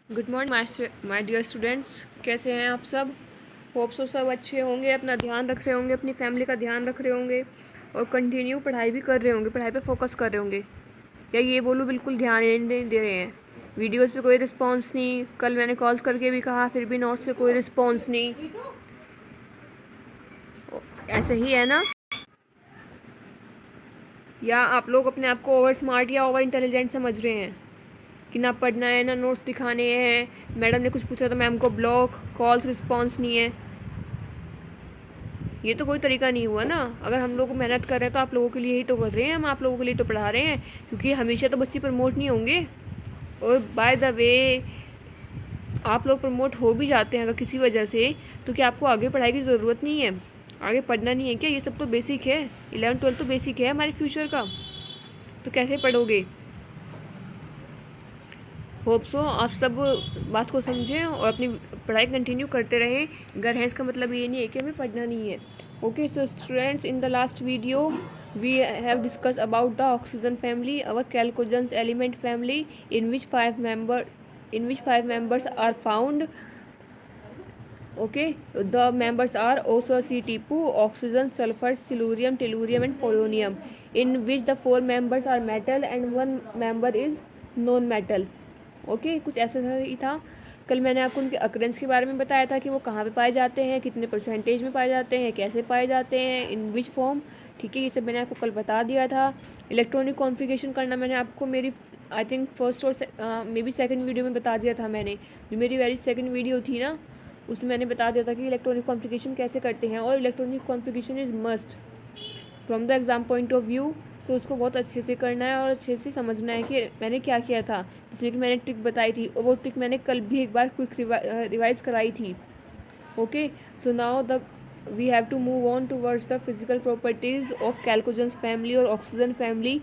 Good morning my dear students, कैसे हैं आप सब। होप सो सब अच्छे होंगे, अपना ध्यान रख रहे होंगे, अपनी फैमिली का ध्यान रख रहे होंगे और कंटिन्यू पढ़ाई भी कर रहे होंगे, पढ़ाई पे फोकस कर रहे होंगे। या ये बोलूँ बिल्कुल ध्यान ही नहीं दे रहे हैं। वीडियोस पे कोई रिस्पॉन्स नहीं, कल मैंने कॉल्स करके भी कहा फिर भी नोट्स पे कोई रिस्पॉन्स नहीं। ऐसे ही है ना, या आप लोग अपने आप को ओवर स्मार्ट या ओवर इंटेलिजेंट समझ रहे हैं कि ना पढ़ना है ना नोट्स दिखाने हैं। मैडम ने कुछ पूछा तो मैम को ब्लॉक, कॉल्स रिस्पॉन्स नहीं है। ये तो कोई तरीका नहीं हुआ ना। अगर हम लोग मेहनत कर रहे हैं तो आप लोगों के लिए ही तो कर रहे हैं, हम आप लोगों के लिए तो पढ़ा रहे हैं, क्योंकि हमेशा तो बच्चे प्रमोट नहीं होंगे। और बाय द वे, आप लोग प्रमोट हो भी जाते हैं अगर किसी वजह से, तो क्या आपको आगे पढ़ाई की ज़रूरत नहीं है? आगे पढ़ना नहीं है क्या? ये सब तो बेसिक है, 11-12 तो बेसिक है हमारे फ्यूचर का। तो कैसे पढ़ोगे? होप सो आप सब बात को समझें और अपनी पढ़ाई कंटिन्यू करते रहें। घर है इसका मतलब ये नहीं है कि हमें पढ़ना नहीं है। Okay, so students, in the last video we have discussed about the oxygen family, our chalcogens element family, in which five members are found. Okay, the members are OCO2, oxygen, sulfur, silurium, tellurium and polonium, in which the 4 members are metal and 1 member is non metal. Okay, कुछ ऐसा ही था। कल मैंने आपको उनके occurrence के बारे में बताया था कि वो कहाँ पे पाए जाते हैं, कितने परसेंटेज में पाए जाते हैं, कैसे पाए जाते हैं, इन विच फॉर्म। ठीक है, ये सब मैंने आपको कल बता दिया था। इलेक्ट्रॉनिक कॉन्फ़िगरेशन करना मैंने आपको मेरी आई थिंक फर्स्ट और मे बी सेकेंड वीडियो में बता दिया था। मैंने जो मेरी वेरी सेकेंड वीडियो थी ना, उसमें मैंने बता दिया था कि इलेक्ट्रॉनिक कॉन्फ़िगरेशन कैसे करते हैं। और electronic configuration is must from the exam point of view. तो उसको बहुत अच्छे से करना है और अच्छे से समझना है कि मैंने क्या किया था, जिसमें कि मैंने ट्रिक बताई थी, और वो ट्रिक मैंने कल भी एक बार क्विक रिवाइज कराई थी। Okay, so now the we have to move on towards the physical properties of chalcogens family और ऑक्सीजन फैमिली।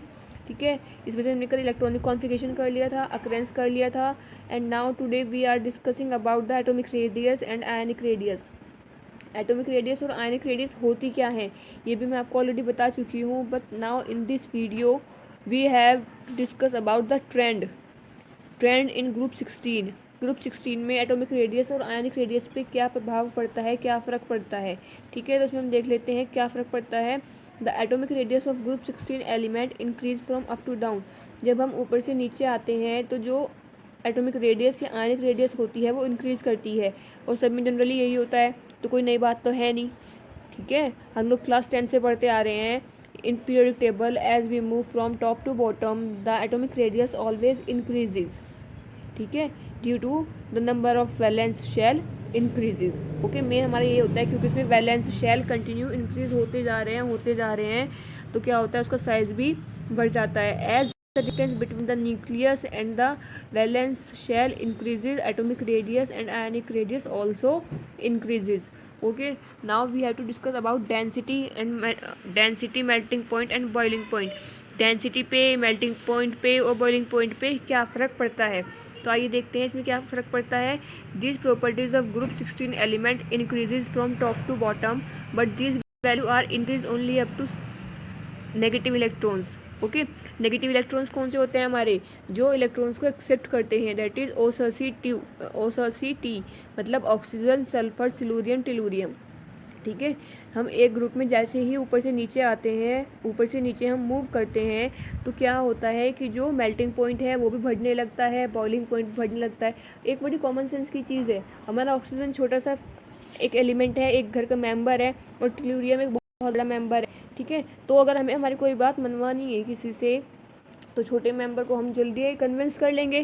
ठीक है, इसमें से हमने कल इलेक्ट्रॉनिक कॉन्फ़िगरेशन कर लिया था, अकरेंस कर लिया था, and now today we are discussing about the atomic radius and ionic radius. Atomic radius और आयनिक रेडियस होती क्या है ये भी मैं आपको ऑलरेडी बता चुकी हूँ, but now in this video we have discuss about the trend in group 16। Group 16 में एटॉमिक रेडियस और आयनिक रेडियस पे क्या प्रभाव पड़ता है, क्या फ़र्क पड़ता है। ठीक है, तो उसमें हम देख लेते हैं क्या फ़र्क पड़ता है। The atomic radius of group 16 element increase from up to down. जब हम ऊपर से नीचे आते हैं तो जो एटॉमिक रेडियस या आयनिक रेडियस होती है वो इंक्रीज़ करती है, और सब में जनरली यही होता है, तो कोई नई बात तो है नहीं। ठीक है, हम लोग क्लास 10 से पढ़ते आ रहे हैं। In periodic table as we move from top to bottom the atomic radius always increases. ठीक है, due to the number of valence shell increases. Okay, main हमारा ये होता है क्योंकि इसमें वैलेंस शेल कंटिन्यू इंक्रीज होते जा रहे हैं, तो क्या होता है उसका साइज भी बढ़ जाता है। As the distance between the nucleus and the valence shell increases, atomic radius and ionic radius also increases. Okay, now we have to discuss about density and density, melting point and boiling point. Density पे, melting point पे और boiling point पे क्या फ़र्क पड़ता है, तो आइए देखते हैं इसमें क्या फ़र्क पड़ता है। This properties of group 16 element increases from top to bottom, but this value are increase only up to negative electrons. Okay, negative electrons कौन से होते हैं हमारे, जो इलेक्ट्रॉन्स को एक्सेप्ट करते हैं, दैट इज OCT, मतलब ऑक्सीजन, सल्फर, सिलूरियम, टेलूरियम। ठीक है, हम एक ग्रुप में जैसे ही ऊपर से नीचे आते हैं, ऊपर से नीचे हम मूव करते हैं, तो क्या होता है कि जो मेल्टिंग पॉइंट है वो भी बढ़ने लगता है, बॉइलिंग पॉइंट भी बढ़ने लगता है। एक बड़ी कॉमन सेंस की चीज़ है, हमारा ऑक्सीजन छोटा सा एक एलिमेंट है, एक घर का मेंबर है, और टेलूरियम एक बहुत बड़ा मेंबर है। ठीक है, तो अगर हमें हमारी कोई बात मनवानी है किसी से, तो छोटे मेंबर को हम जल्दी कन्विंस कर लेंगे।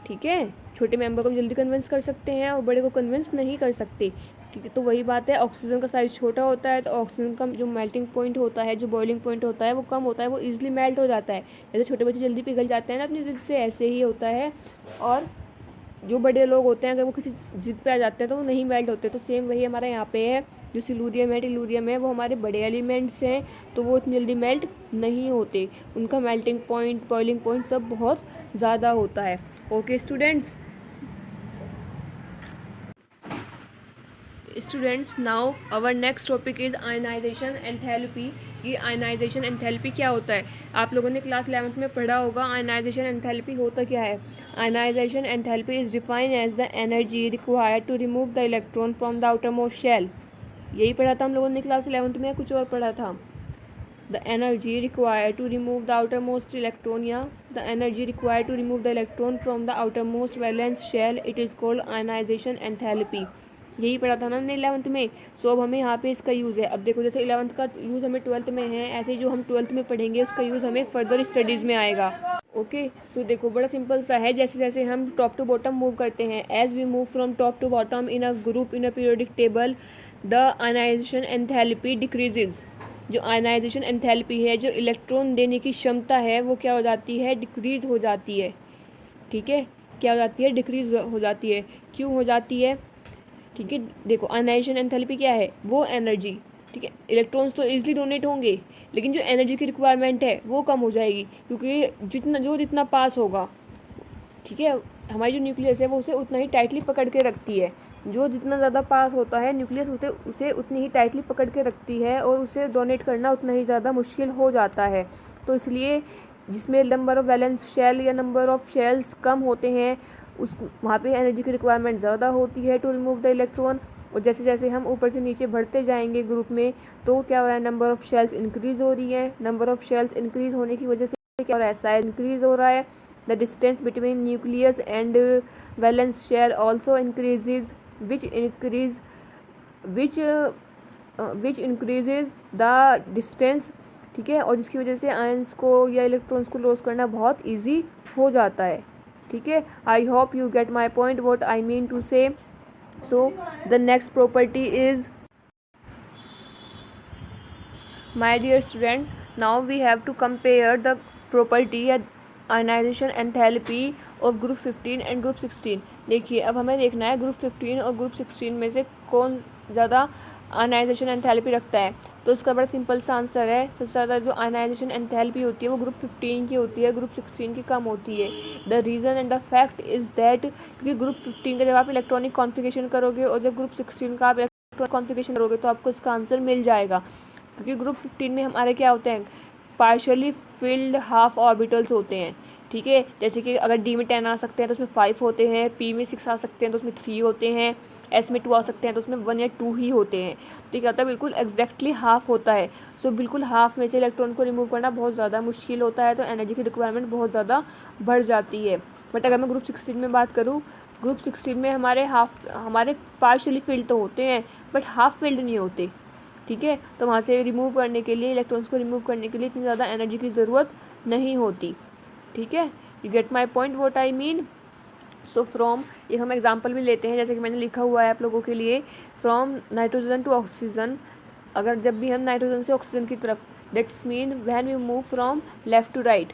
ठीक है, छोटे मेंबर को हम जल्दी कन्विंस कर सकते हैं और बड़े को कन्विंस नहीं कर सकते। ठीक है, तो वही बात है, ऑक्सीजन का साइज छोटा होता है तो ऑक्सीजन का जो मेल्टिंग पॉइंट होता है, जो बॉइलिंग पॉइंट होता है वो कम होता है, वो ईजिली मेल्ट हो जाता है। जैसे छोटे बच्चे जल्दी पिघल जाते हैं ना अपनी जिद से, ऐसे ही होता है। और जो बड़े लोग होते हैं अगर वो किसी जिद पे आ जाते हैं तो वो नहीं मेल्ट होते। तो सेम वही हमारे यहाँ पे है, जो सिलूरियम है, टेलूरियम है, वो हमारे बड़े एलिमेंट्स हैं, तो वो इतनी जल्दी मेल्ट नहीं होते, उनका मेल्टिंग पॉइंट, बॉइलिंग पॉइंट सब बहुत ज़्यादा होता है। Okay students, students, now our next topic is ionisation enthalpy. ये आयनाइजेशन एंथैल्पी क्या होता है? आप लोगों ने क्लास 11th में पढ़ा होगा। आयनाइजेशन एंथैल्पी होता क्या है? Ionisation enthalpy is defined as the energy required to remove the electron from the outermost shell. यही पढ़ा था हम लोगों ने क्लास 11th में, कुछ और पढ़ा था? The energy required to remove the outermost electron, या the energy required to remove the electron from the outermost valence shell, it is called ionization enthalpy। यही पढ़ा था ना हमने 11th में। सो अब हमें यहाँ पे इसका यूज़ है। अब देखो, जैसे 11th का यूज़ हमें 12th में है, ऐसे जो हम 12th में पढ़ेंगे उसका यूज़ हमें फर्दर स्टडीज़ में आएगा। ओके, सो देखो बड़ा सिंपल सा है। जैसे जैसे हम टॉप टू बॉटम मूव करते हैं, as we move from top to bottom in a group in a periodic table, the ionization enthalpy decreases. जो आयनाइजेशन एंथैल्पी है, जो इलेक्ट्रॉन देने की क्षमता है, वो क्या हो जाती है? डिक्रीज हो जाती है। ठीक है, क्या हो जाती है? डिक्रीज हो जाती है। क्यों हो जाती है? ठीक है, देखो आयनाइजेशन एंथैल्पी क्या है? वो एनर्जी, ठीक है, इलेक्ट्रॉन्स तो इजीली डोनेट होंगे, लेकिन जो एनर्जी की रिक्वायरमेंट है वो कम हो जाएगी, क्योंकि जितना पास होगा, ठीक है, हमारी जो न्यूक्लियस है वो उसे उतना ही टाइटली पकड़ के रखती है। जो जितना ज़्यादा पास होता है न्यूक्लियस उसे उतनी ही टाइटली पकड़ के रखती है, और उसे डोनेट करना उतना ही ज़्यादा मुश्किल हो जाता है। तो इसलिए जिसमें नंबर ऑफ वैलेंस शेल या नंबर ऑफ शेल्स कम होते हैं, उस वहाँ पे एनर्जी की रिक्वायरमेंट ज़्यादा होती है टू रिमूव द इलेक्ट्रॉन। और जैसे जैसे हम ऊपर से नीचे बढ़ते जाएंगे ग्रुप में, तो क्या हो रहा है? नंबर ऑफ शेल्स इंक्रीज हो रही है। नंबर ऑफ शेल्स इंक्रीज होने की वजह से क्या हो रहा है? साइज इंक्रीज हो रहा है। The distance between nucleus and valence shell also increases, which increases the distance, ठीक है, और जिसकी वजह से आयंस को या इलेक्ट्रॉन्स को लॉस करना बहुत इजी हो जाता है। ठीक है, I hope you get my point what I mean to say. So the next property is, my dear students, now we have to compare the property ionisation enthalpy of group 15 and group 16। देखिए, अब हमें देखना है group 15 और group 16 में से कौन ज़्यादा आयनाइजेशन एंथैल्पी रखता है। तो इसका बड़ा सिंपल सा आंसर है, सबसे ज़्यादा जो आयनाइजेशन एंथैल्पी होती है वो ग्रुप 15 की होती है, ग्रुप 16 की कम होती है। The reason and the fact is that, क्योंकि ग्रुप 15 का जब आप इलेक्ट्रॉनिक कॉन्फ़िगरेशन करोगे और जब ग्रुप 16 का आप इलेक्ट्रॉनिक कॉन्फ़िगरेशन करोगे, तो आपको इसका आंसर मिल जाएगा। क्योंकि ग्रुप 15 में हमारे क्या होते हैं? पार्शियली फिल्ड हाफ ऑर्बिटल्स होते हैं। ठीक है, जैसे कि अगर डी में 10 आ सकते हैं तो उसमें 5 होते हैं, पी में 6 आ सकते हैं तो उसमें 3 होते हैं, एस में 2 आ सकते हैं तो उसमें 1 या 2 ही होते हैं। तो क्या होता है? बिल्कुल एग्जैक्टली हाफ होता है। सो बिल्कुल हाफ में से इलेक्ट्रॉन को रिमूव करना बहुत ज़्यादा मुश्किल होता है, तो एनर्जी की रिक्वायरमेंट बहुत ज़्यादा बढ़ जाती है। बट अगर मैं ग्रुप 16 में बात करूँ, ग्रुप 16 में हमारे पार्शियली फिल्ड तो होते हैं, बट हाफ फिल्ड नहीं होते। ठीक है, तो वहाँ से रिमूव करने के लिए, इलेक्ट्रॉन्स को रिमूव करने के लिए इतनी ज़्यादा एनर्जी की ज़रूरत नहीं होती। ठीक है, you get my point what I mean. So from, एक हम एग्जांपल भी लेते हैं, जैसे कि मैंने लिखा हुआ है आप लोगों के लिए, फ्रॉम नाइट्रोजन टू ऑक्सीजन। अगर जब भी हम नाइट्रोजन से ऑक्सीजन की तरफ, that's mean when we move from left to right.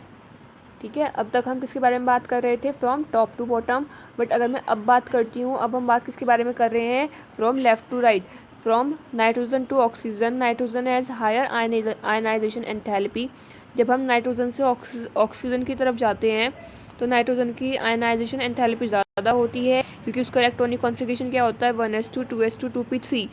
ठीक है, अब तक हम किसके बारे में बात कर रहे थे? From top to bottom. But अगर मैं अब बात करती हूँ, अब हम बात किसके बारे में कर रहे हैं? From left to right. From nitrogen to oxygen, nitrogen has higher ionisation enthalpy. जब हम नाइट्रोजन से ऑक्सीजन की तरफ जाते हैं तो नाइट्रोजन की आयनाइजेशन एंथैल्पी ज़्यादा होती है, क्योंकि उसका इलेक्ट्रॉनिक कॉन्फ़िगरेशन क्या होता है? 1s2 2s2 2p3।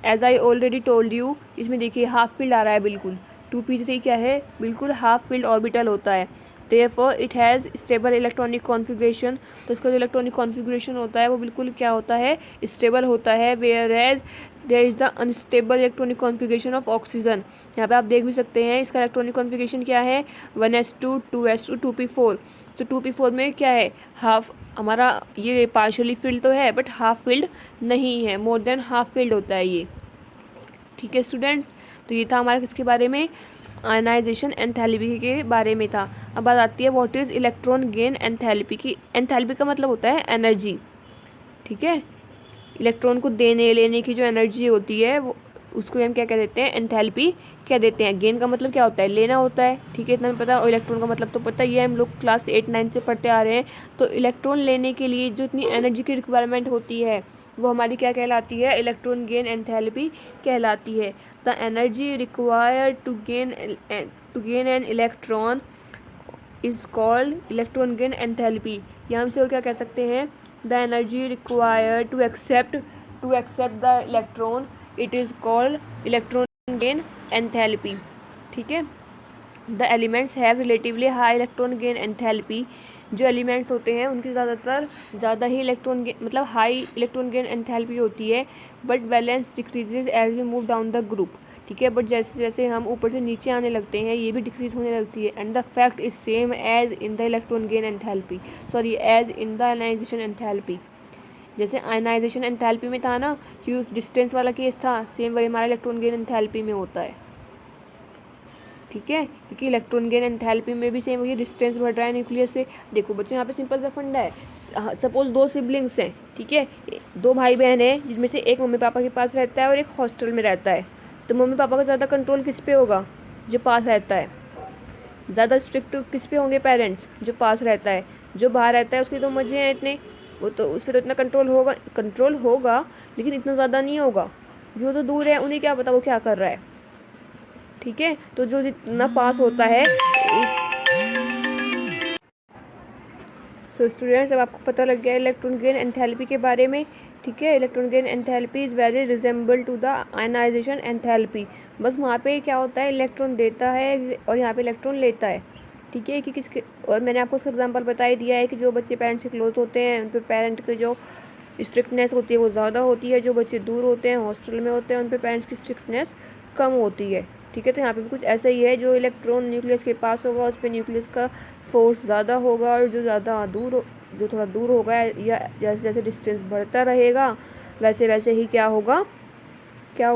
As I already told you, इसमें देखिए हाफ फील्ड आ रहा है बिल्कुल। 2p3 क्या है? बिल्कुल हाफ फील्ड ऑर्बिटल होता है। Therefore it has stable electronic configuration। तो इसका जो इलेक्ट्रॉनिक कॉन्फ़िगरेशन होता है वो बिल्कुल क्या होता है? स्टेबल होता है। whereas there is the unstable electronic configuration of oxygen। यहाँ पे आप देख भी सकते हैं इसका इलेक्ट्रॉनिक कॉन्फ़िगरेशन क्या है? 1s2 2s2 2p4। तो 2p4 में क्या है? हाफ, हमारा ये पार्शियली फील्ड तो है बट हाफ फील्ड नहीं है, मोर देन हाफ फील्ड होता है ये। ठीक है स्टूडेंट्स, तो ये था हमारा किसके बारे में? आयनाइजेशन एंथैल्पी के बारे में था। अब बात आती है what is electron gain enthalpy की। एंथैल्पी का मतलब होता है एनर्जी। ठीक है, इलेक्ट्रॉन को देने लेने की जो एनर्जी होती है वो, उसको हम क्या कह देते हैं? एंथैल्पी कह देते हैं। गेन का मतलब क्या होता है? लेना होता है। ठीक है, इतना हमें पता। और इलेक्ट्रॉन का मतलब तो पता ही है, हम लोग क्लास 8 9 से पढ़ते आ रहे हैं। तो इलेक्ट्रॉन लेने के लिए जो इतनी एनर्जी की रिक्वायरमेंट होती है वो हमारी क्या कहलाती है? इलेक्ट्रॉन गेन एंथैल्पी कहलाती है। The energy required to gain an electron is called electron gain enthalpy. या हम इसे और क्या कह सकते हैं? The energy required to accept to accept the electron, it is called electron gain enthalpy. ठीक है, the elements have relatively high electron gain enthalpy. जो एलिमेंट्स होते हैं उनकी ज़्यादातर ज़्यादा ही इलेक्ट्रॉन गेन मतलब हाई इलेक्ट्रॉन गेन एंथैल्पी होती है, but balance decreases as we move down the group. ठीक है, बट जैसे जैसे हम ऊपर से नीचे आने लगते हैं ये भी डिक्रीज होने लगती है। And the fact is same as in the electron gain enthalpy, sorry as in the ionization enthalpy. जैसे आयनाइजेशन एंथैल्पी में था ना कि उस डिस्टेंस वाला केस था, सेम वही हमारा इलेक्ट्रॉन गेन एंथैल्पी में होता है। ठीक है, क्योंकि इलेक्ट्रॉन गेन एंथैल्पी में भी सेम वही डिस्टेंस बढ़ रहा है न्यूक्लियस से। देखो बच्चों यहाँ पे सिंपल सा फंडा है। सपोज दो सिबलिंग्स हैं, ठीक है, दो भाई बहन हैं, जिनमें से एक मम्मी पापा के पास रहता है और एक हॉस्टल में रहता है। तो मम्मी पापा का ज़्यादा कंट्रोल किस पे होगा? जो पास रहता है। ज़्यादा स्ट्रिक्ट किस पे होंगे? पेरेंट्स। जो पास रहता है। जो बाहर रहता है उसके तो मजे हैं इतने, वो तो उस पर तो इतना कंट्रोल होगा लेकिन इतना ज़्यादा नहीं होगा, जो तो दूर है उन्हें क्या पता वो क्या कर रहा है। ठीक है, तो जो जितना पास होता है। सो स्टूडेंट्स, अब आपको पता लग गया इलेक्ट्रॉन गेन एंथैल्पी के बारे में। ठीक है, electron gain enthalpy is very resemble to the ionization enthalpy. बस वहाँ पे क्या होता है, इलेक्ट्रॉन देता है और यहाँ पे इलेक्ट्रॉन लेता है। ठीक है, कि किसके, और मैंने आपको उसका एग्जांपल बता ही दिया है कि जो बच्चे पेरेंट्स से क्लोज होते हैं उन पर पेरेंट की जो स्ट्रिक्टनेस होती है वो ज़्यादा होती है। जो बच्चे दूर होते हैं, हॉस्टल में होते हैं, उन पर पेरेंट्स की स्ट्रिक्टनेस कम होती है। ठीक है, तो यहाँ पे भी कुछ ऐसा ही है, जो इलेक्ट्रॉन न्यूक्लियस के पास होगा उस पर न्यूक्लियस का फोर्स ज़्यादा होगा, और जो ज़्यादा दूर, जो थोड़ा दूर होगा या जैसे जैसे डिस्टेंस बढ़ता रहेगा वैसे वैसे ही क्या होगा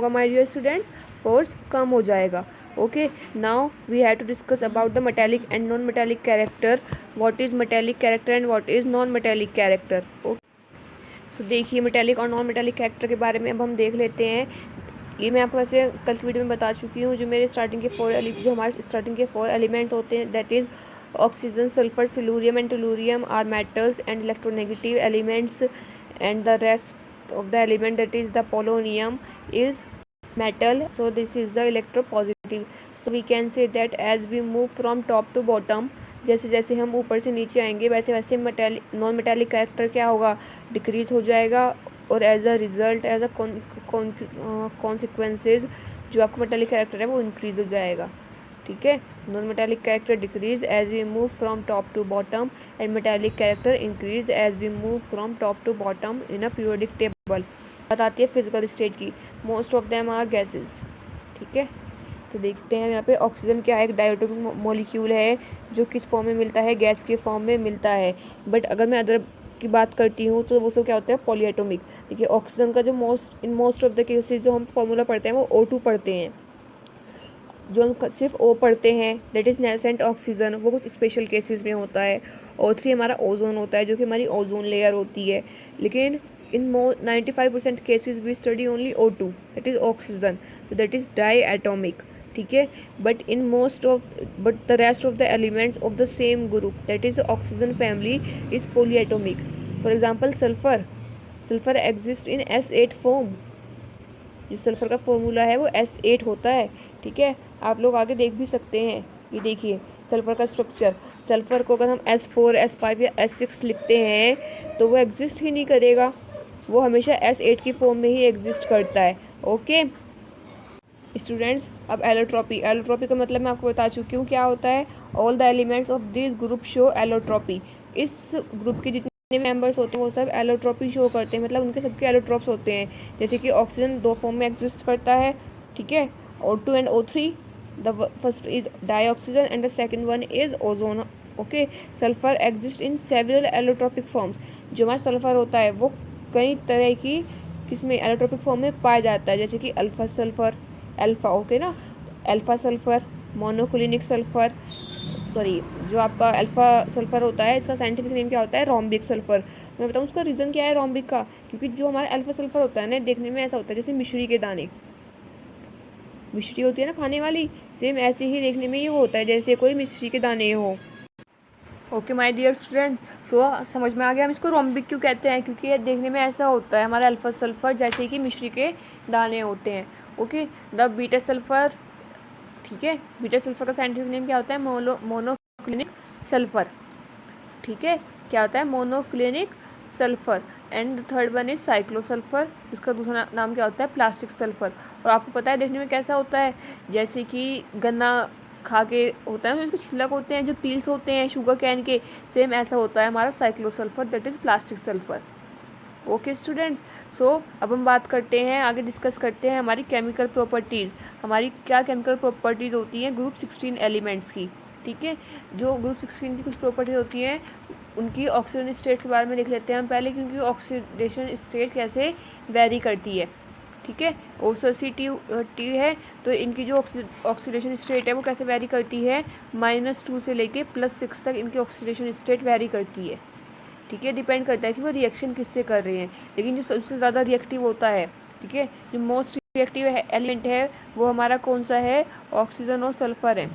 माय डियर स्टूडेंट्स, फोर्स कम हो जाएगा। Okay, now we have to discuss about the metallic and non metallic character. What is metallic character and what is non metallic character. So देखिए, मेटालिक और नॉन मेटालिक कैरेक्टर के बारे में अब हम देख लेते हैं। ये मैं आपको वैसे कल की वीडियो में बता चुकी हूँ। जो हमारे स्टार्टिंग के 4 एलिमेंट्स होते हैं, that is oxygen, sulphur, selenium and tellurium are metals and electronegative elements, and the rest of the element that is the polonium is metal, so this is the electropositive. So we can say that as we move from top to bottom, जैसे जैसे हम ऊपर से नीचे आएंगे वैसे वैसे non metallic character क्या होगा, डिक्रीज हो जाएगा, और as a result, as a consequences जो आपका मेटालिक कैरेक्टर है वो इंक्रीज हो जाएगा। ठीक है, non metallic character decrease as we move from top to bottom, and metallic character increase as we move from top to bottom in a periodic table. बताती है फिजिकल स्टेट की। Most of them are gases. ठीक है, तो देखते हैं यहाँ पे ऑक्सीजन क्या है, एक डायटोमिक मॉलिक्यूल है जो किस फॉर्म में मिलता है, गैस के फॉर्म में मिलता है। बट अगर मैं अदर की बात करती हूँ तो वो सब क्या होता है, पॉलीएटॉमिक। देखिए, ऑक्सीजन का जो मोस्ट ऑफ द केसेस जो हम फॉर्मूला पढ़ते हैं वो O2 पढ़ते हैं। जो हम सिर्फ O पढ़ते हैं दैट इज़ नेसेंट ऑक्सीजन, वो कुछ स्पेशल केसेस में होता है। O3 हमारा ओजोन होता है, जो कि हमारी ओजोन लेयर होती है। लेकिन in 95% cases we study only O2, that is oxygen, so that is diatomic. ठीक है, but the rest of the elements of the same group, that is oxygen family, is polyatomic. For example, sulfur exists in S8 form. जो sulphur का formula है वो S8 होता है। ठीक है, आप लोग आगे देख भी सकते हैं। ये देखिए सल्फर का स्ट्रक्चर। सल्फर को अगर हम S4, S5 या S6 लिखते हैं तो वो एग्जिस्ट ही नहीं करेगा, वो हमेशा S8 की फॉर्म में ही एग्जिस्ट करता है। ओके स्टूडेंट्स, अब एलोट्रॉपी का मतलब मैं आपको बता चुकी हूँ क्या होता है। All the elements of this group show allotropy. इस ग्रुप के जितने मेंबर्स होते हैं वो सब एलोट्रॉपी शो करते हैं, मतलब उनके सबके एलोट्रॉप्स होते हैं। जैसे कि ऑक्सीजन 2 फॉर्म में एग्जिस्ट करता है। ठीक है, O2 and O3, the first is dioxygen and the second one is ozone. Okay, sulphur exist in several allotropic forms. जो हमारा सल्फर होता है वो कई तरह की किसमें एलोट्रॉपिक फॉर्म में पाया जाता है, जैसे कि अल्फा सल्फर, अल्फा, ओके ना, alpha sulphur, monoclinic sulphur, sorry जो आपका अल्फा सल्फर होता है इसका साइंटिफिक नेम क्या होता है, रोम्बिक सल्फर। मैं बताऊँ उसका रीज़न क्या है रोम्बिक का, क्योंकि जो हमारा अल्फा सल्फर होता है ना देखने में ऐसा होता है जैसे मिश्री के दाने, मिश्री होती है ना खाने वाली, सेम ऐसे ही देखने में ये होता है जैसे कोई मिश्री के दाने हो। ओके माय डियर स्टूडेंट, सो समझ में आ गया हम इसको रोम्बिक क्यों कहते हैं, क्योंकि ये देखने में ऐसा होता है हमारा अल्फा सल्फर जैसे कि मिश्री के दाने होते हैं। Okay, the beta sulphur. ठीक है, बीटा सल्फर का साइंटिफिक नेम क्या होता है, मोनोक्लिनिक सल्फर। ठीक है, क्या होता है, monoclinic sulphur and third one is cyclosulphur, इसका दूसरा नाम क्या होता है प्लास्टिक सल्फर। और आपको पता है देखने में कैसा होता है, जैसे कि गन्ना खा के होता है तो इसके छिलक होते हैं, जो पील्स होते हैं शुगर कैन के, सेम ऐसा होता है हमारा cyclosulphur, that is plastic sulphur. Okay students, so अब हम बात करते हैं, आगे डिस्कस करते हैं हमारी केमिकल प्रॉपर्टीज़। हमारी क्या केमिकल प्रॉपर्टीज़ होती हैं ग्रुप 16 एलिमेंट्स की। ठीक है, जो ग्रुप 16 की कुछ प्रॉपर्टीज होती हैं उनकी ऑक्सीजन स्टेट के बारे में देख लेते हैं हम पहले, क्योंकि ऑक्सीडेशन स्टेट कैसे वेरी करती है। ठीक है, OCT है तो इनकी जो ऑक्सीडेशन स्टेट है वो कैसे वेरी करती है, -2 से लेके +6 तक इनकी ऑक्सीडेशन स्टेट वेरी करती है। ठीक है, डिपेंड करता है कि वो रिएक्शन किससे कर रहे हैं, लेकिन जो सबसे ज़्यादा रिएक्टिव होता है, ठीक है, जो मोस्ट रिएक्टिव एलिमेंट है वो हमारा कौन सा है, ऑक्सीजन और सल्फर है।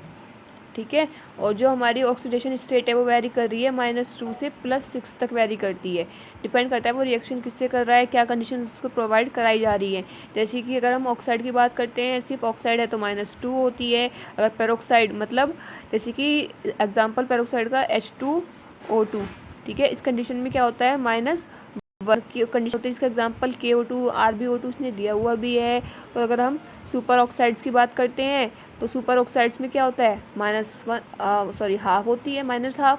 ठीक है, और जो हमारी ऑक्सीडेशन स्टेट है वो वेरी कर रही है -2 से +6 तक वेरी करती है। डिपेंड करता है वो रिएक्शन किससे कर रहा है, क्या कंडीशन उसको प्रोवाइड कराई जा रही है। जैसे कि अगर हम ऑक्साइड की बात करते हैं, सिर्फ ऑक्साइड है तो -2 होती है। अगर पेरोक्साइड मतलब जैसे कि एग्जाम्पल पेरोक्साइड का H2O2, ठीक है, इस कंडीशन में क्या होता है -1 की कंडीशन होती है। इसका एग्जांपल KO2 RbO2 उसने दिया हुआ भी है। और अगर हम सुपर ऑक्साइड्स की बात करते हैं तो सुपर ऑक्साइड्स में क्या होता है हाफ होती है, -12।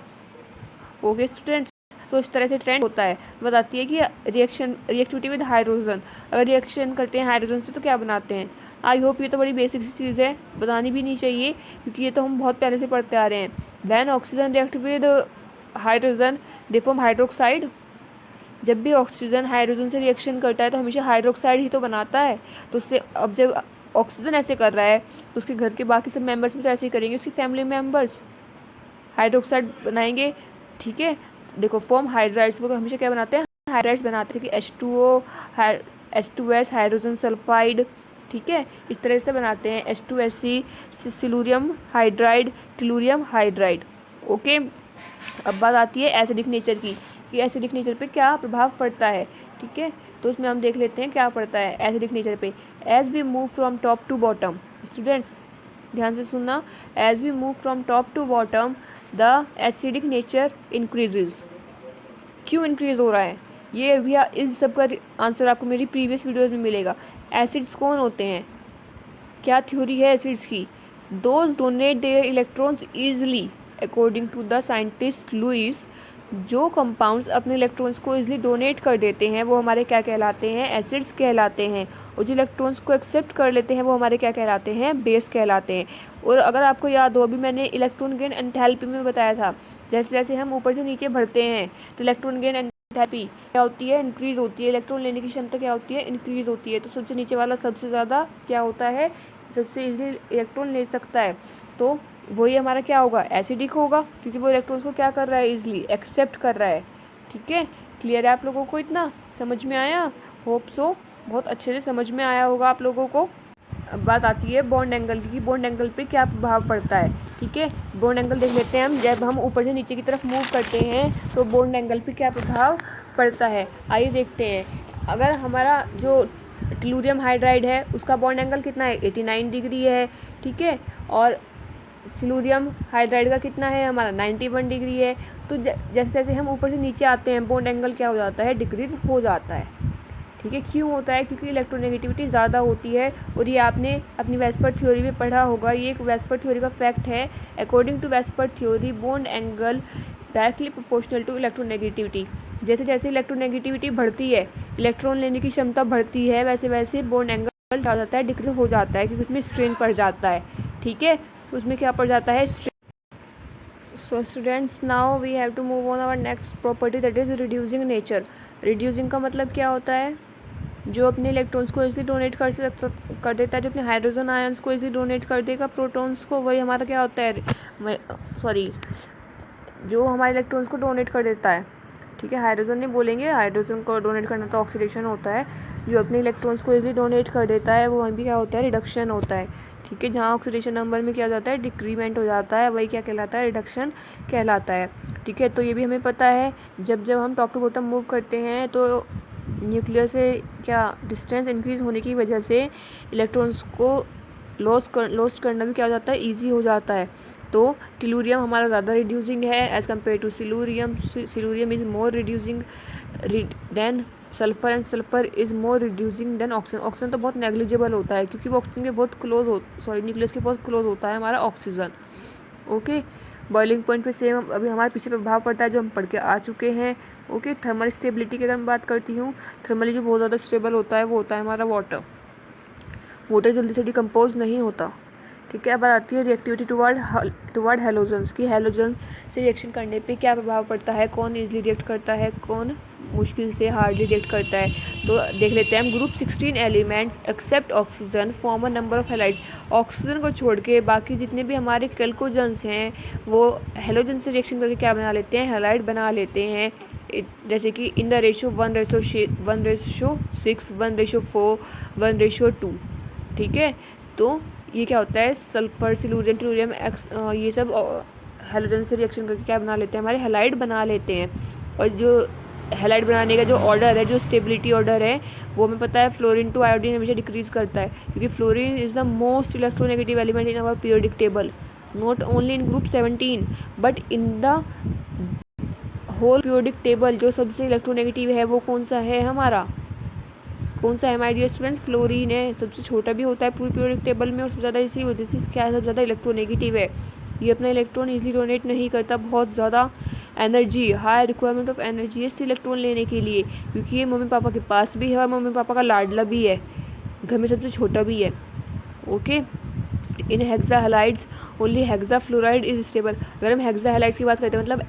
ओके स्टूडेंट्स, तो इस तरह से ट्रेंड होता है, बताती है कि रिएक्टिविटी विद हाइड्रोजन, अगर रिएक्शन करते हैं हाइड्रोजन से तो क्या बनाते हैं। आई होप ये तो बड़ी बेसिक सी चीज़ है, बतानी भी नहीं चाहिए क्योंकि ये तो हम बहुत पहले से पढ़ते आ रहे हैं। When oxygen react with hydrogen they form hydroxide. जब भी ऑक्सीजन हाइड्रोजन से रिएक्शन करता है तो हमेशा हाइड्रोक्साइड ही तो बनाता है। तो उससे अब जब ऑक्सीजन ऐसे कर रहा है तो उसके घर के बाकी सब मेंबर्स भी तो ऐसे ही करेंगे, उसकी फैमिली मेंबर्स हाइड्रोक्साइड बनाएंगे। ठीक है, देखो फॉर्म हाइड्राइड्स, वो हमेशा क्या बनाते हैं, हाइड्राइड्स बनाते हैं कि H2O H2S हाइड्रोजन सल्फाइड। ठीक है, इस तरह से बनाते हैं H2SC selenium hydride, tellurium hydride. Okay, अब बात आती है एसिडिक नेचर की कि एसिडिक नेचर पे क्या प्रभाव पड़ता है। ठीक है, तो उसमें हम देख लेते हैं क्या पड़ता है एसिडिक नेचर पे। As we move from top to bottom, students ध्यान से सुनना, as we move from top to bottom the acidic nature increases. क्यों इंक्रीज हो रहा है, ये भी इस सब का आंसर आपको मेरी प्रीवियस वीडियोज में मिलेगा। एसिड्स कौन होते हैं, क्या थ्योरी है एसिड्स की, those donate their electrons easily according to the scientist Lewis. जो कंपाउंड्स अपने इलेक्ट्रॉन्स को इजीली डोनेट कर देते हैं वो हमारे क्या कहलाते हैं, एसिड्स कहलाते हैं। और जो इलेक्ट्रॉन्स को एक्सेप्ट कर लेते हैं वो हमारे क्या कहलाते हैं, बेस कहलाते हैं। और अगर आपको याद हो अभी मैंने इलेक्ट्रॉन गेन एंथैल्पी में बताया था, जैसे जैसे हम ऊपर से नीचे बढ़ते हैं तो इलेक्ट्रॉन गेन एंथैल्पी क्या होती है, इंक्रीज होती है। इलेक्ट्रॉन लेने की क्षमता क्या होती है, इंक्रीज होती है। तो सबसे नीचे वाला सबसे ज़्यादा क्या होता है, सबसे इजीली इलेक्ट्रॉन ले सकता है, तो वही हमारा क्या होगा, एसिडिक होगा, क्योंकि वो इलेक्ट्रॉन्स को क्या कर रहा है, इजीली एक्सेप्ट कर रहा है। ठीक है, क्लियर है आप लोगों को, इतना समझ में आया, होप सो बहुत अच्छे से समझ में आया होगा आप लोगों को। अब बात आती है बॉन्ड एंगल की, बॉन्ड एंगल पे क्या प्रभाव पड़ता है। ठीक है, बॉन्ड एंगल देख लेते हैं हम। जब हम ऊपर से नीचे की तरफ मूव करते हैं तो बॉन्ड एंगल पे क्या प्रभाव पड़ता है, आइए देखते हैं। अगर हमारा जो टेलुरियम हाइड्राइड है उसका बॉन्ड एंगल कितना है, 89 डिग्री है। ठीक है, और सिलूरियम हाइड्राइड का कितना है हमारा, 91 डिग्री है। तो जैसे जैसे हम ऊपर से नीचे आते हैं बॉन्ड एंगल क्या हो जाता है, डिक्रीज हो जाता है। ठीक है, क्यों होता है, क्योंकि इलेक्ट्रोनेगेटिविटी ज़्यादा होती है। और ये आपने अपनी वेस्पर थ्योरी में पढ़ा होगा, ये एक वेस्पर थ्योरी का फैक्ट है। According to VSEPR theory bond angle directly proportional to electronegativity. जैसे जैसे इलेक्ट्रोनेगेटिविटी बढ़ती है, इलेक्ट्रॉन लेने की क्षमता बढ़ती है, वैसे वैसे बॉन्ड एंगल क्या जाता है, डिक्रीज हो जाता है, क्योंकि उसमें स्ट्रेन पड़ जाता है। ठीक है, उसमें क्या पड़ जाता है, so students now we have to move on our next property, that is reducing nature. Reducing का मतलब क्या होता है, जो अपने इलेक्ट्रॉन्स को इजीली डोनेट कर देता है, जो अपने हाइड्रोजन आयंस को इजीली डोनेट कर देगा प्रोटॉन्स को, वही हमारा क्या होता है, जो हमारे इलेक्ट्रॉन्स को डोनेट कर देता है। ठीक है, हाइड्रोजन नहीं बोलेंगे, हाइड्रोजन को डोनेट करना तो ऑक्सीडेशन होता है। जो अपने इलेक्ट्रॉन्स को इजीली डोनेट कर देता है वो वहीं भी क्या होता है, रिडक्शन होता है। ठीक है, जहाँ ऑक्सीडेशन नंबर में क्या हो जाता है, डिक्रीमेंट हो जाता है, वही क्या कहलाता है, रिडक्शन कहलाता है। ठीक है, तो ये भी हमें पता है, जब जब हम टॉप टू बॉटम मूव करते हैं तो न्यूक्लियर से क्या डिस्टेंस इंक्रीज होने की वजह से इलेक्ट्रॉन्स को लॉस्ट करना भी क्या हो जाता है, ईजी हो जाता है। तो टेलुरियम हमारा ज़्यादा रिड्यूसिंग है as compare to selenium. Selenium is more reducing than sulphur and sulphur is more reducing than oxygen. Oxygen तो बहुत नेग्लिजिबल होता है क्योंकि वो ऑक्सीजन के बहुत क्लोज न्यूक्लियस के बहुत क्लोज होता है हमारा ऑक्सीजन. ओके, बॉइलिंग पॉइंट पे सेम अभी हमारे पीछे प्रभाव पड़ता है जो हम पढ़ के आ चुके हैं. ओके, थर्मल स्टेबिलिटी की अगर मैं बात करती हूँ, थर्मली जो बहुत ज़्यादा स्टेबल होता है वो होता है हमारा वाटर. वाटर जल्दी से डिकम्पोज नहीं होता. ठीक है, अब बात आती है रिएक्टिविटी टुवर्ड हेलोजन्स की. हेलोजन से रिएक्शन करने पे क्या प्रभाव पड़ता है, कौन इजीली रिएक्ट करता है, कौन मुश्किल से हार्डली रिएक्ट करता है. तो देख लेते हैं हम. Group 16 elements except oxygen form a number of halide. Oxygen को छोड़ के बाकी जितने भी हमारे कैल्कोजन्स हैं वो हेलोजन से रिएक्शन करके क्या बना लेते हैं, हैलाइड बना लेते हैं. जैसे कि इन द रेशो 1:6, 1:4, 1:2. ठीक है, तो ये क्या होता है, सल्फर, सिलूरियम, टेलुरियम ये सब हेलोजन से रिएक्शन करके क्या बना लेते हैं, हमारे हैलाइड बना लेते हैं. और जो हैलाइड बनाने का जो ऑर्डर है, जो स्टेबिलिटी ऑर्डर है, वो हमें पता है फ्लोरीन टू आयोडीन हमेशा डिक्रीज करता है क्योंकि fluorine is the most electronegative element in our periodic table. Not only in group 17 but in the whole periodic table जो सबसे इलेक्ट्रोनेगेटिव है वो कौन सा है हमारा, कौन सा है माय डियर स्टूडेंट्स, फ्लोरीन है. सबसे छोटा भी होता है पूरी पीरियोडिक टेबल में और सबसे ज़्यादा इसी वजह से क्या है, सबसे ज़्यादा इलेक्ट्रोनेगेटिव है. ये अपना इलेक्ट्रॉन इजीली डोनेट नहीं करता, बहुत ज़्यादा energy, high requirement of energy है इस इलेक्ट्रॉन लेने के लिए क्योंकि ये मम्मी पापा के पास भी है और मम्मी पापा का लाडला भी है, घर में सबसे छोटा भी है. Okay, in hexa halides only hexa fluoride is stable. अगर हम हेक्सा हैलाइड्स की बात करते हैं मतलब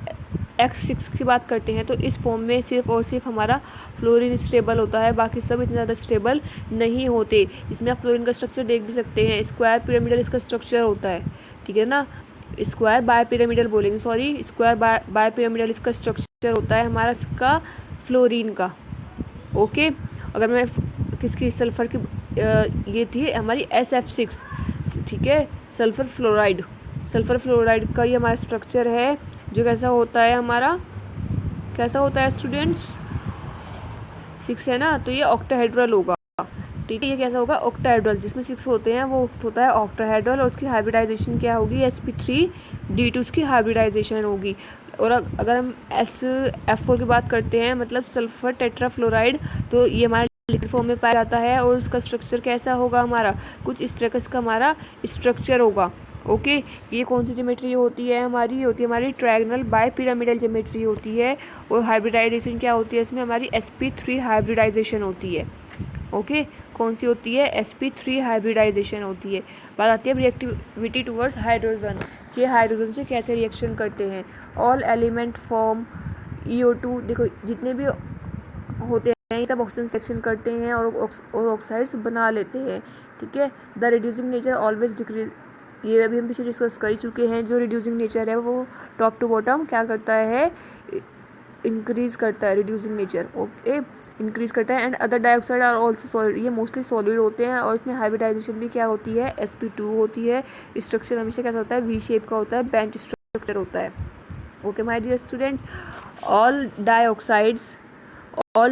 X6 की बात करते हैं तो इस फॉर्म में सिर्फ और सिर्फ हमारा फ्लोरीन स्टेबल होता है, बाकी सब इतने ज़्यादा स्टेबल नहीं होते. इसमें आप फ्लोरीन का स्ट्रक्चर देख भी सकते हैं, स्क्वायर पिरामिडल इसका स्ट्रक्चर होता है. ठीक है ना, स्क्वायर बाय पिरामिडल बोलेंगे, सॉरी, स्क्वायर बाय पिरामिडल इसका स्ट्रक्चर होता है हमारा इसका फ्लोरीन का. ओके, अगर मैं किसकी, सल्फर की ये थी हमारी SF6. ठीक है, सल्फर फ्लोराइड का ये हमारा स्ट्रक्चर है जो कैसा होता है हमारा, कैसा होता है स्टूडेंट्स, 6 है ना, तो ये ऑक्टाहेड्रल होगा. ठीक है, ये कैसा होगा, ऑक्टाहेड्रल, जिसमें 6 होते हैं वो होता है ऑक्टाहेड्रल. और उसकी हाइब्रिडाइजेशन क्या होगी, sp3d2 उसकी हाइब्रिडाइजेशन होगी. और अगर हम SF4 की बात करते हैं मतलब सल्फर टेट्राफ्लोराइड, तो ये हमारे लिक्विड फॉर्म में पाया जाता है और उसका स्ट्रक्चर कैसा होगा हमारा, कुछ इस तरह का इसका हमारा स्ट्रक्चर होगा. ओके, ये कौन सी ज्योमेट्री होती है हमारी, होती है हमारी ट्रायंगल बाय पिरामिडल ज्योमेट्री होती है. और हाइब्रिडाइजेशन क्या होती है इसमें, हमारी sp3 हाइब्रिडाइजेशन होती है. ओके, कौन सी होती है, sp3 हाइब्रिडाइजेशन होती है. बात आती है रिएक्टिविटी टुवर्ड्स हाइड्रोजन, कि हाइड्रोजन से कैसे रिएक्शन करते हैं. ऑल एलिमेंट फॉर्म EO2, देखो जितने भी होते हैं ये सब ऑक्सीजन सेक्शन करते हैं और ऑक्साइड्स बना लेते हैं. ठीक है, the reducing nature always decrease, ये अभी हम पीछे डिस्कस कर ही चुके हैं. जो रिड्यूसिंग नेचर है वो टॉप टू बॉटम क्या करता है, इंक्रीज करता है रिड्यूसिंग नेचर. ओके, इंक्रीज करता है. And other dioxide are also solid, ये मोस्टली सॉलिड होते हैं और इसमें हाइब्रिडाइजेशन भी क्या होती है, sp2 होती है. स्ट्रक्चर हमेशा कैसा होता है, V शेप का होता है, बेंच स्ट्रक्चर होता है. Okay my dear students, all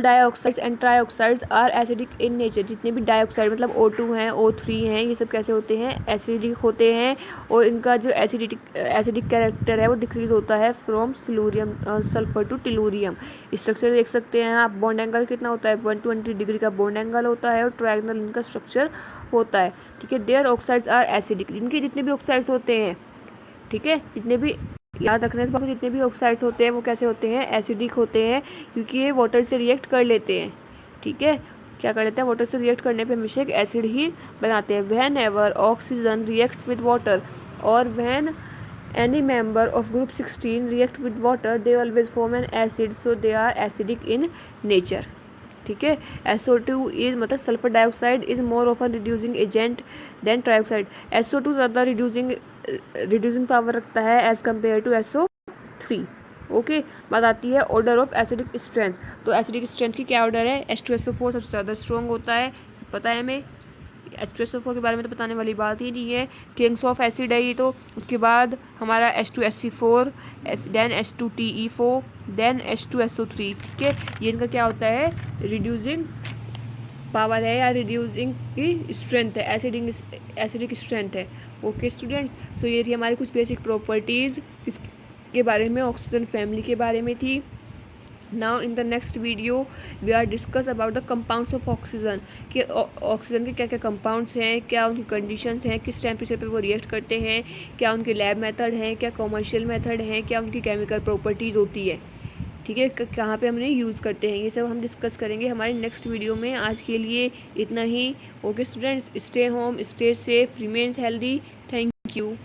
dioxides and trioxides are acidic in nature. जितने भी डाइऑक्साइड मतलब O2 हैं, O3 हैं, ये सब कैसे होते हैं, एसिडिक होते हैं. और इनका जो एसिडिक कैरेक्टर है वो डिक्रीज होता है from selenium sulphur to tellurium. Structure देख सकते हैं आप, बॉन्ड एंगल कितना होता है, 120 डिग्री का बॉन्ड एंगल होता है और ट्रायंगल इनका स्ट्रक्चर होता है. ठीक है, देयर ऑक्साइड्स आर एसिडिक, इनके जितने भी ऑक्साइड्स होते हैं, ठीक है, जितने भी याद रखने से जितने भी ऑक्साइड्स होते हैं वो कैसे होते हैं, एसिडिक होते हैं क्योंकि ये वाटर से रिएक्ट कर लेते हैं. ठीक है, क्या कर लेते हैं, वाटर से रिएक्ट करने पे हमेशा एक एसिड ही बनाते हैं. Whenever oxygen reacts with water और when any member of group 16 react with water they always form an acid, so they are acidic in nature. ठीक है, SO2 इज मतलब sulphur dioxide is more often reducing agent than trioxide. SO2 ज़्यादा reducing power रखता है as compare to SO3. Okay, बात आती है order of acidic strength. तो एसिडिक स्ट्रेंथ की क्या ऑर्डर है, H2SO4 सबसे ज़्यादा स्ट्रॉन्ग होता है, पता है हमें. H2SO4 के बारे में तो बताने वाली बात ही नहीं है, किंग्स ऑफ एसिड है ये. तो उसके बाद हमारा H2SC4, then H2TE4, then H2SO3. ठीक है, ये इनका क्या होता है, रिड्यूसिंग पावर है या रिड्यूसिंग की स्ट्रेंथ है, एसिडिक स्ट्रेंथ है। ओके स्टूडेंट्स, सो ये थी हमारी कुछ बेसिक प्रॉपर्टीज़ इसके बारे में, ऑक्सीजन फैमिली के बारे में थी। Now in the next video we are discuss about the compounds of oxygen, कि ऑक्सीजन के क्या क्या कंपाउंड्स हैं, क्या उनकी कंडीशंस हैं, किस टेम्परेचर पे वो रिएक्ट करते हैं, क्या उनके लैब मेथड हैं, क्या कमर्शियल मेथड हैं, क्या उनकी केमिकल प्रॉपर्टीज़ होती है, ठीक है, कहाँ पे हम इन्हें यूज़ करते हैं, ये सब हम डिस्कस करेंगे हमारे नेक्स्ट वीडियो में। आज के लिए इतना ही। Okay students, stay home, stay safe, remains healthy. Thank you.